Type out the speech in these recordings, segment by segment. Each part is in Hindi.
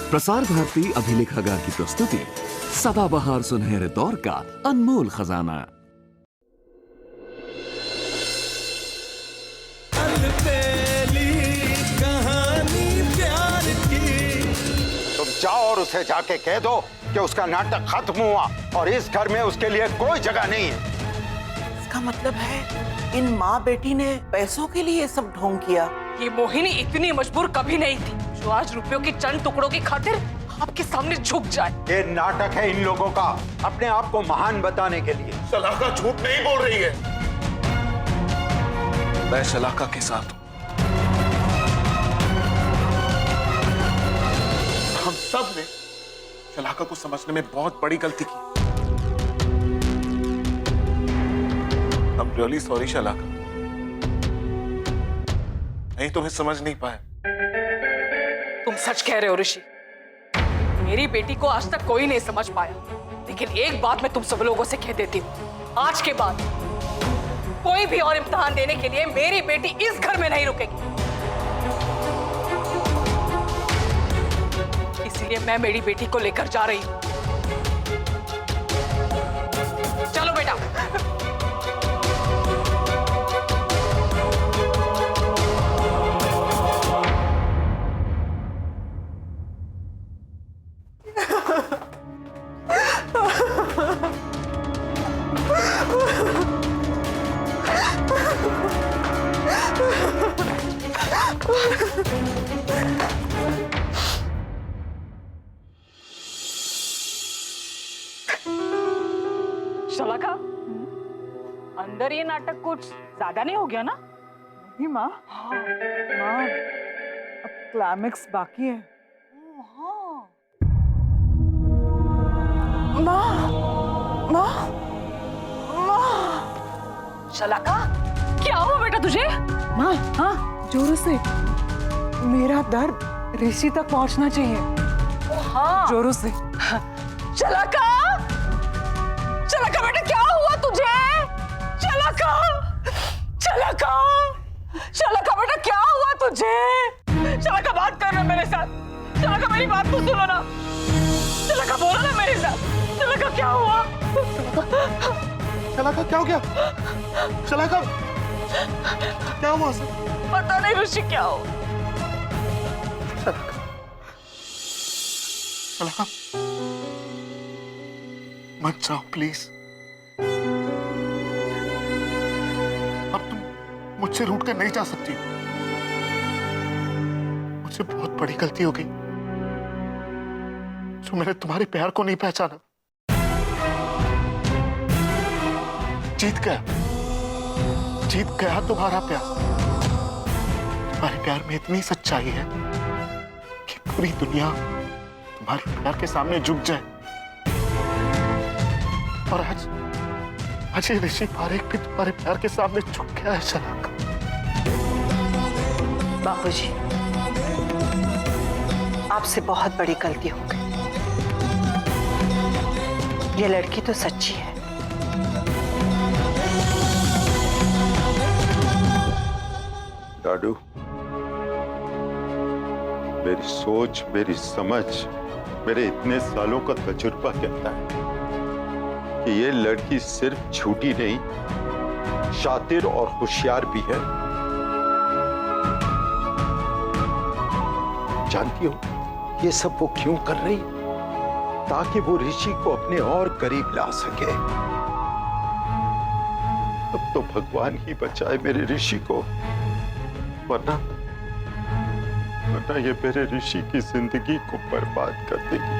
प्रसार भारती अभिलेखागार की प्रस्तुति सदाबहार सुनहरे दौर का अनमोल खजाना। कहानी प्यार की। तुम जाओ और उसे जाके कह दो कि उसका नाटक खत्म हुआ और इस घर में उसके लिए कोई जगह नहीं है। इसका मतलब है इन माँ बेटी ने पैसों के लिए सब ढोंग किया। ये मोहिनी इतनी मजबूर कभी नहीं थी जो आज रुपयों के चंद टुकड़ों की खातिर आपके सामने झुक जाए। ये नाटक है इन लोगों का अपने आप को महान बताने के लिए। शलाका झूठ नहीं बोल रही है। मैं शलाका के साथ हूं। हम सब ने शलाका को समझने में बहुत बड़ी गलती की। I'm really sorry शलाका। नहीं तुम्हें समझ नहीं पाया। तुम सच कह रहे हो ऋषि, मेरी बेटी को आज तक कोई नहीं समझ पाया। लेकिन एक बात मैं तुम सब लोगों से कह देती हूँ, आज के बाद कोई भी और इम्तिहान देने के लिए मेरी बेटी इस घर में नहीं रुकेगी। इसलिए मैं मेरी बेटी को लेकर जा रही हूँ। चलो बेटा। शलाका, अंदर ये नाटक कुछ ज्यादा नहीं हो गया ना? नहीं माँ। माँ, अब क्लाइमेक्स बाकी है। माँ, माँ, माँ। शलाका, क्या हुआ बेटा तुझे? माँ, हाँ, जोरों से। मेरा दर्द ऋषि तक पहुंचना चाहिए। हाँ। जोरों से। शलाका, शलाका बेटा क्या हुआ तुझे? शलाका, शलाका, शलाका बेटा क्या हुआ तुझे? शलाका बात कर रहा मेरे साथ। शलाका मेरी बात तो सुनो ना। शलाका बोलो ना मेरे साथ। शलाका क्या हुआ? शलाका क्या हो गया? शलाका क्या हुआ? पता नहीं ऋषि क्या हो। शलाका मत जाओ प्लीज। अब तुम मुझसे रूठ कर नहीं जा सकती। मुझसे बहुत बड़ी गलती हो गई जो मैंने तुम्हारे प्यार को नहीं पहचाना। जीत गया तुम्हारा प्यार। तुम्हारे प्यार में इतनी सच्चाई है कि पूरी दुनिया तुम्हारे प्यार के सामने झुक जाए। और आज ये ऋषि पारेख भी तुम्हारे प्यार के सामने झुक गया है। शलाका, बाबूजी, आपसे बहुत बड़ी गलती हो गई। ये लड़की तो सच्ची है। डाडू, मेरी सोच, मेरी समझ, मेरे इतने सालों का तजुर्बा कहता है कि ये लड़की सिर्फ झूठी नहीं, शातिर और होशियार भी है। जानती हो ये सब वो क्यों कर रही? ताकि वो ऋषि को अपने और करीब ला सके। अब तो भगवान ही बचाए मेरे ऋषि को, वरना ये मेरे ऋषि की जिंदगी को बर्बाद कर देगी।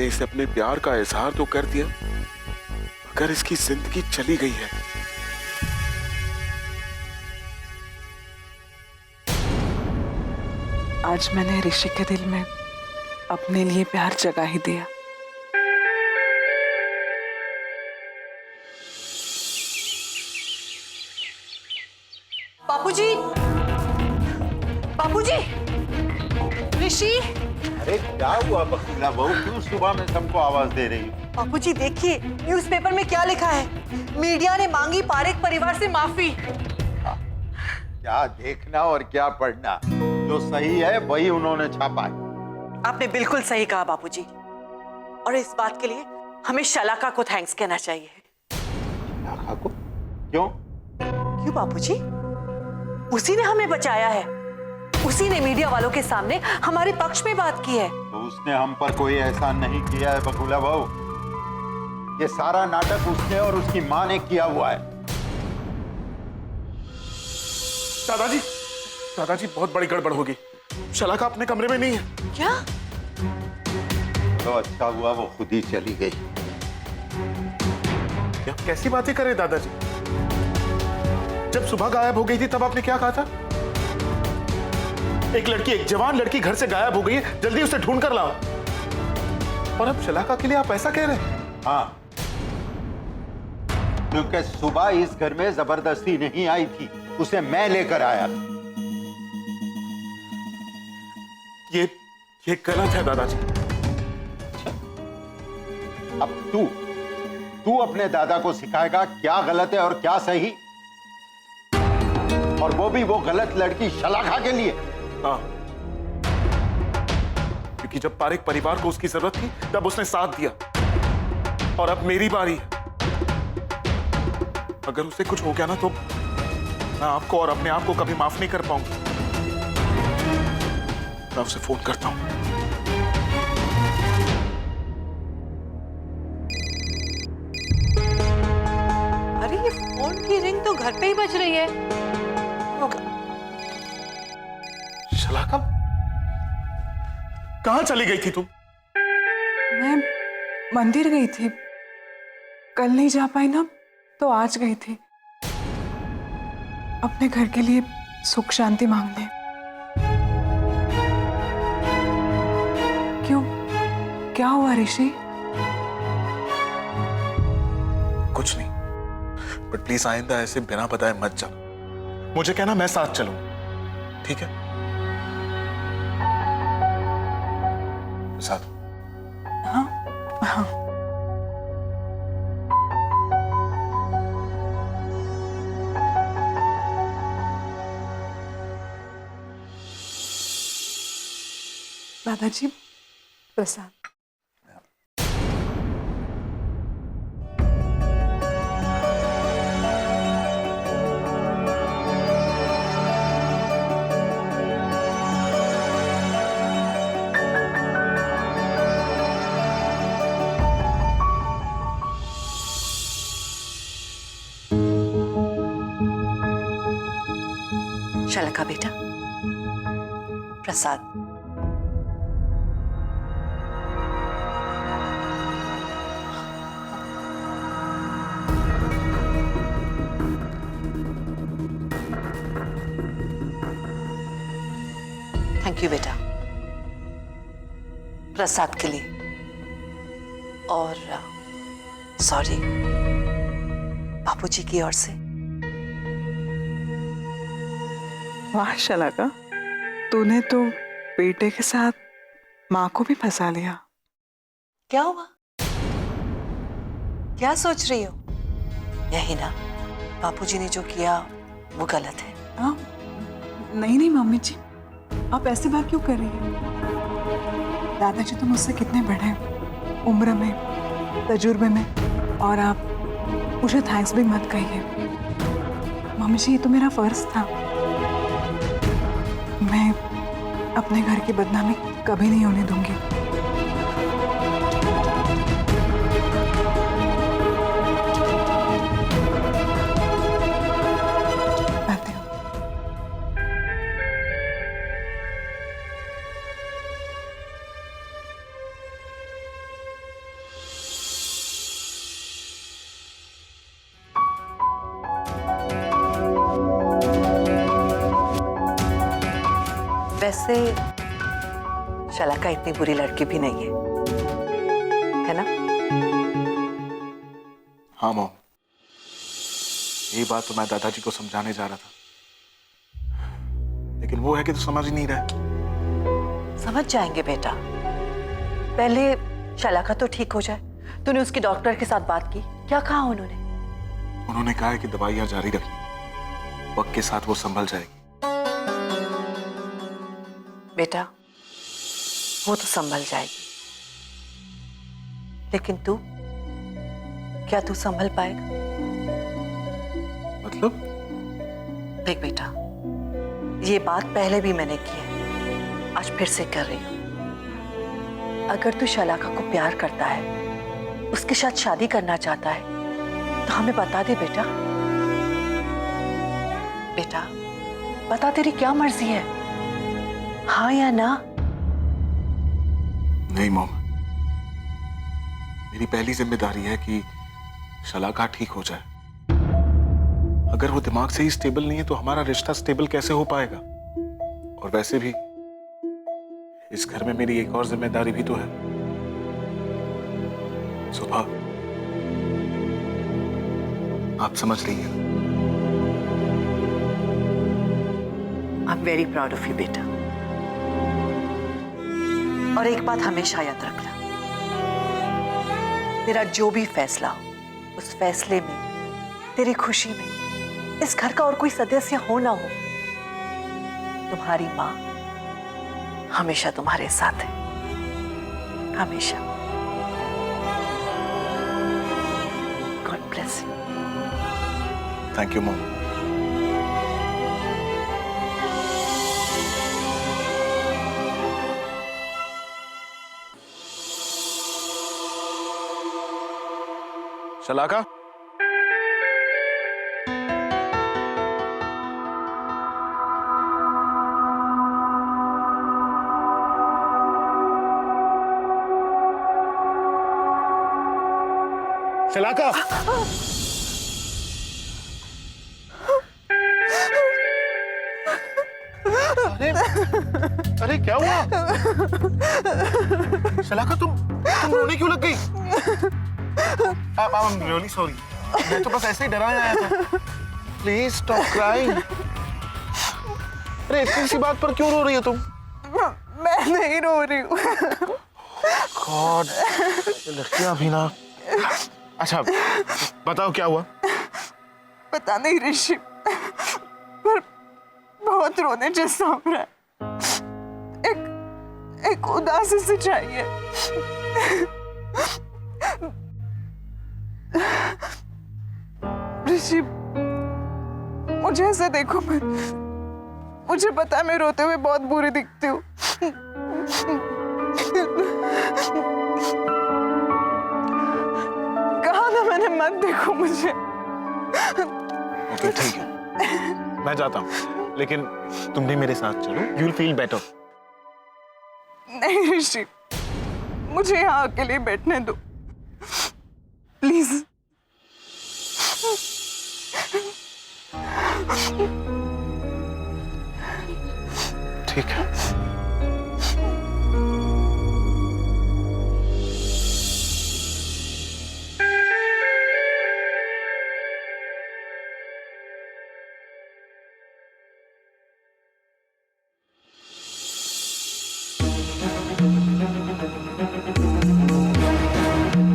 मैंने इसे अपने प्यार का इजहार तो कर दिया, मगर इसकी जिंदगी चली गई है। आज मैंने ऋषि के दिल में अपने लिए प्यार जगा ही दिया। बापूजी, बापूजी, ऋषि। अरे क्या हुआ बकुला बहू, क्यों सुबह में सबको आवाज दे रही हो? बापूजी देखिए, न्यूज़पेपर में क्या लिखा है। मीडिया ने मांगी पारेख परिवार से माफी। क्या देखना और क्या पढ़ना, जो सही है वही उन्होंने छापा है। आपने बिल्कुल सही कहा बापूजी, और इस बात के लिए हमें शलाका को थैंक्स कहना चाहिए। शलाका को? क्यों? क्यों बापूजी? उसी ने हमें बचाया है, उसी ने मीडिया वालों के सामने हमारे पक्ष में बात की है। तो उसने हम पर कोई एहसान नहीं किया है बकुला बहू। ये सारा नाटक उसने और उसकी मां ने किया हुआ है। दादाजी, दादाजी बहुत बड़ी गड़बड़ होगी। शलाका अपने कमरे में नहीं है। क्या? तो अच्छा हुआ वो खुद ही चली गई। क्या कैसी बातें करे दादाजी? जब सुबह गायब हो गई थी तब आपने क्या कहा था? एक लड़की, एक जवान लड़की घर से गायब हो गई है, जल्दी उसे ढूंढ कर लाओ। और अब शलाका के लिए आप ऐसा कह रहे हैं? हाँ, क्योंकि सुबह इस घर में जबरदस्ती नहीं आई थी, उसे मैं लेकर आया था। ये गलत है दादाजी। अब तू अपने दादा को सिखाएगा क्या गलत है और क्या सही, और वो भी वो गलत लड़की शलाका के लिए। हाँ, क्योंकि जब पारेख परिवार को उसकी जरूरत थी तब उसने साथ दिया, और अब मेरी बारी है। अगर उसे कुछ हो गया ना तो मैं आपको और अपने आप को कभी माफ नहीं कर पाऊंगा। मैं उसे फोन करता हूं। अरे ये फोन की रिंग तो घर पे ही बज रही है। शलाका, कहां चली गई थी तुम? मैं मंदिर गई थी, कल नहीं जा पाई ना तो आज गई थी अपने घर के लिए सुख शांति मांगने। क्यों, क्या हुआ ऋषि? कुछ नहीं, बट प्लीज आइंदा ऐसे बिना बताए मत जाओ। मुझे कहना, मैं साथ चलूंगा, ठीक है? साथ। हाँ हाँ। दादाजी, प्रसाद। शलाका बेटा, प्रसाद। थैंक यू बेटा, प्रसाद के लिए। और सॉरी बापूजी की ओर से। वाह शलाका, तूने तो बेटे के साथ माँ को भी फंसा लिया। क्या हुआ? क्या सोच रही हो? यही ना, बापूजी ने जो किया वो गलत है। हाँ, नहीं नहीं मम्मी जी, आप ऐसी बात क्यों कर रही हैं? दादाजी तो मुझसे कितने बड़े हैं उम्र में, तजुर्बे में, और आप मुझे थैंक्स भी मत कहिए। मम्मी जी, ये तो मेरा फर्ज था। मैं अपने घर की बदनामी कभी नहीं होने दूंगी। आती हूँ। वैसे शलाका इतनी बुरी लड़की भी नहीं है ना? हाँ मॉम, यही बात तो मैं दादाजी को समझाने जा रहा था, लेकिन वो है कि तो समझ ही नहीं रहे। समझ जाएंगे बेटा, पहले शलाका तो ठीक हो जाए। तूने उसकी डॉक्टर के साथ बात की? क्या कहा उन्होंने? उन्होंने कहा है कि दवाइयां जारी रखनी, वक्त के साथ वो संभल जाएगी। बेटा वो तो संभल जाएगी, लेकिन तू, क्या तू संभल पाएगा? मतलब? देख बेटा, ये बात पहले भी मैंने की है, आज फिर से कर रही हूं। अगर तू शलाका को प्यार करता है, उसके साथ शादी करना चाहता है, तो हमें बता दे बेटा। बेटा बता, तेरी क्या मर्जी है, हाँ या ना? नहीं मॉम, मेरी पहली जिम्मेदारी है कि शलाका ठीक हो जाए। अगर वो दिमाग से ही स्टेबल नहीं है तो हमारा रिश्ता स्टेबल कैसे हो पाएगा? और वैसे भी इस घर में मेरी एक और जिम्मेदारी भी तो है। सुबह आप समझ रही हैं। I am very proud of you बेटा। और एक बात हमेशा याद रखना, तेरा जो भी फैसला हो, उस फैसले में, तेरी खुशी में इस घर का और कोई सदस्य हो ना हो, तुम्हारी मां हमेशा तुम्हारे साथ है, हमेशा। God bless you. Thank you mom. Shalaka, Shalaka, अरे क्या हुआ? शलाका तुम रोने क्यों लग गई? I'm really sorry. मैं तो बस ऐसे ही डराने आया था। Please stop crying. अरे इतनी सी बात पर क्यों रो रही हो तुम? मैं नहीं रो रही हूँ। God, ये लड़कियां भी ना। अच्छा, बताओ क्या हुआ? पता नहीं ऋषि, पर बहुत रोने जैसा हो रहा है। एक उदासी सी चाहिए। ऋषि, मुझे ऐसे देखो मत। मुझे पता है मैं रोते हुए बहुत बुरी दिखती हूँ। कहा ना मैंने, मत देखो मुझे। ओके ठीक है, मैं जाता हूँ, लेकिन तुम भी मेरे साथ चलो, यू विल फील बेटर। नहीं ऋषि, मुझे यहाँ अकेले बैठने दो प्लीज। ठीक है।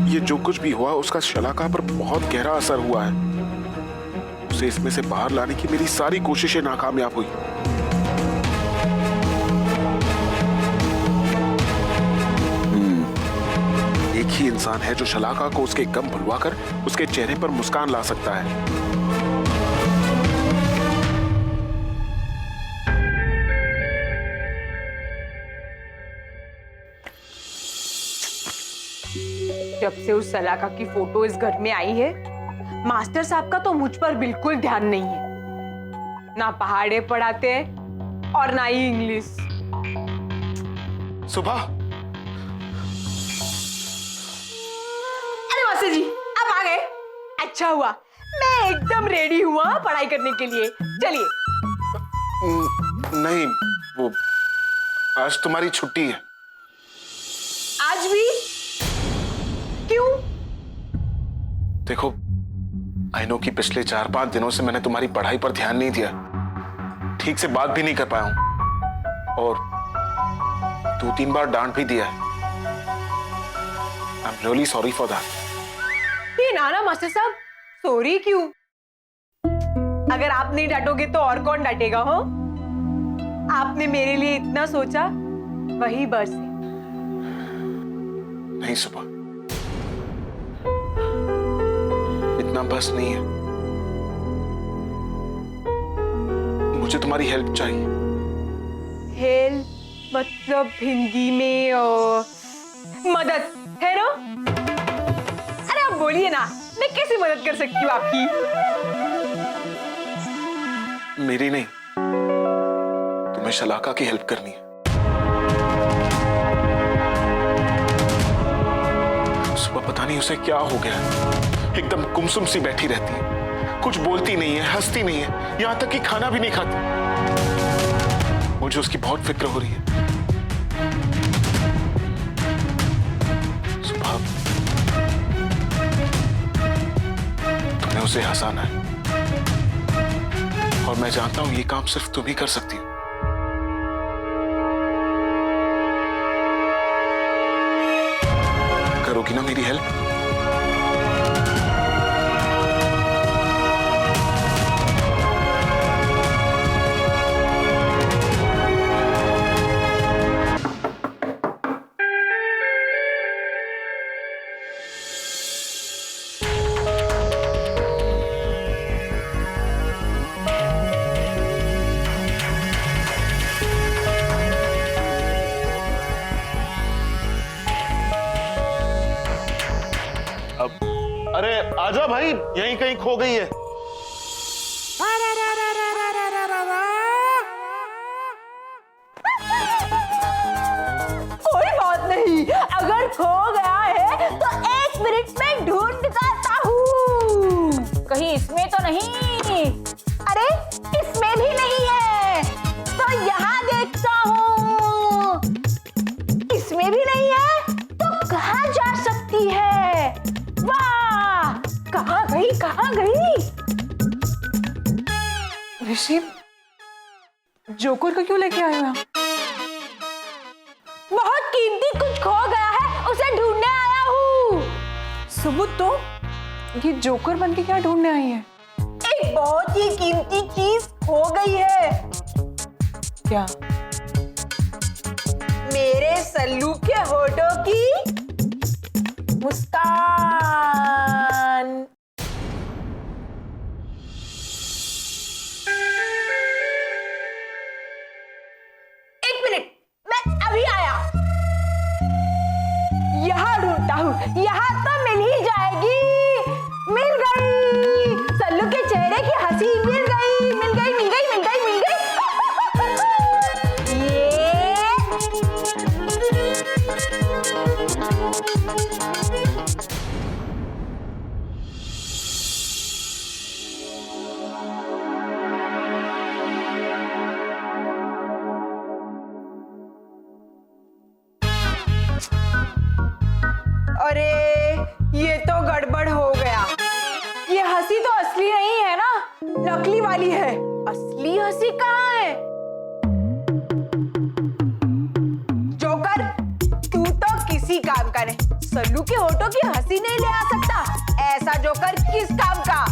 ये जो कुछ भी हुआ उसका शलाका पर बहुत गहरा असर हुआ है। उसे इसमें से बाहर लाने की मेरी सारी कोशिशें नाकामयाब हुई। एक ही इंसान है जो शलाका को उसके गम भुलवाकर उसके चेहरे पर मुस्कान ला सकता है। जब से उस शलाका की फोटो इस घर में आई है, मास्टर साहब का तो मुझ पर बिल्कुल ध्यान नहीं है। ना पहाड़े पढ़ाते हैं और ना ही इंग्लिश। सुबह, अरे मास्टर जी, आप आ गए। अच्छा हुआ, मैं एकदम रेडी हुआ पढ़ाई करने के लिए। चलिए। नहीं, वो आज तुम्हारी छुट्टी है। आज भी? क्यों? देखो, आई नो कि पिछले 4-5 दिनों से मैंने तुम्हारी पढ़ाई पर ध्यान नहीं दिया, ठीक से बात भी नहीं कर पाया हूं और 2-3 बार डांट भी दिया है। I am really sorry for that. ये ना मास्टर साहब, सॉरी क्यों? अगर आप नहीं डांटोगे तो और कौन डांटेगा? हो, आपने मेरे लिए इतना सोचा, वही बस है। नहीं सुबह, इतना बस नहीं है। मुझे तुम्हारी हेल्प चाहिए। हेल्प मतलब हिंदी में मदद है ना? अरे आप बोलिए ना, मैं कैसे मदद कर सकती हूँ आपकी? मेरी नहीं, तुम्हें शलाका की हेल्प करनी है। सुबह पता नहीं उसे क्या हो गया, एकदम गुमसुम सी बैठी रहती है, कुछ बोलती नहीं है, हंसती नहीं है, यहां तक कि खाना भी नहीं खाती। मुझे उसकी बहुत फिक्र हो रही है। सुबह, तुम्हें उसे हंसाना है और मैं जानता हूं ये काम सिर्फ तुम ही कर सकती हो। करोगी ना मेरी हेल्प? अरे आजा भाई, यहीं कहीं खो गई है। कोई बात नहीं, अगर खो गया है तो 1 मिनट में ढूंढ निकालता हूँ। कहीं इसमें तो नहीं? अरे इसमें भी नहीं है, तो यहाँ देखता हूँ। इसमें भी नहीं है, तो कहाँ जा सकती है? वाह, कहाँ गई, कहाँ गई? ऋषि, जोकर को क्यों लेके आए हो आप? बहुत कीमती कुछ खो गया है, उसे ढूंढने आया हूँ। सबूत तो, ये जोकर बन के क्या ढूंढने आई है? एक बहुत ही कीमती चीज खो गई है। क्या? मेरे सल्लू के होठों की मुस्कान। एक मिनट, मैं अभी आया। यहाँ ढूंढता हूँ, यहाँ तो मिल ही जाएगी। मिल गई, सल्लू के चेहरे की हंसी मिल गई, मिल गई, मिल गई, मिल गई, मिल गई। अरे ये तो गड़बड़ हो गया। ये हंसी तो असली नहीं है ना, नकली वाली है। असली हंसी कहाँ है? जोकर, तू तो किसी काम का नहीं, सल्लू के होठों की हंसी नहीं ले आ सकता। ऐसा जोकर किस काम का?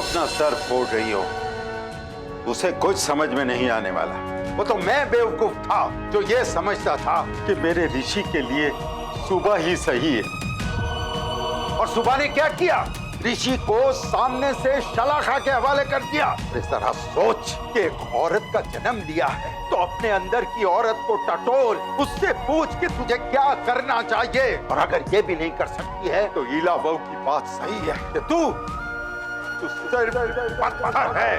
अपना सर फोड़ रही हो, उसे कुछ समझ में नहीं आने वाला। वो तो मैं बेवकूफ था जो ये समझता था कि मेरे ऋषि के लिए सुबह ही सही है। और सुबह ने क्या किया? ऋषि को सामने से शलाका के हवाले कर दिया। इस तरह सोच कि एक औरत का जन्म लिया है तो अपने अंदर की औरत को टटोल, उससे पूछ कि तुझे क्या करना चाहिए। और अगर ये भी नहीं कर सकती है तो ईला बहू की बात सही है कि तू सिर पत्थर है।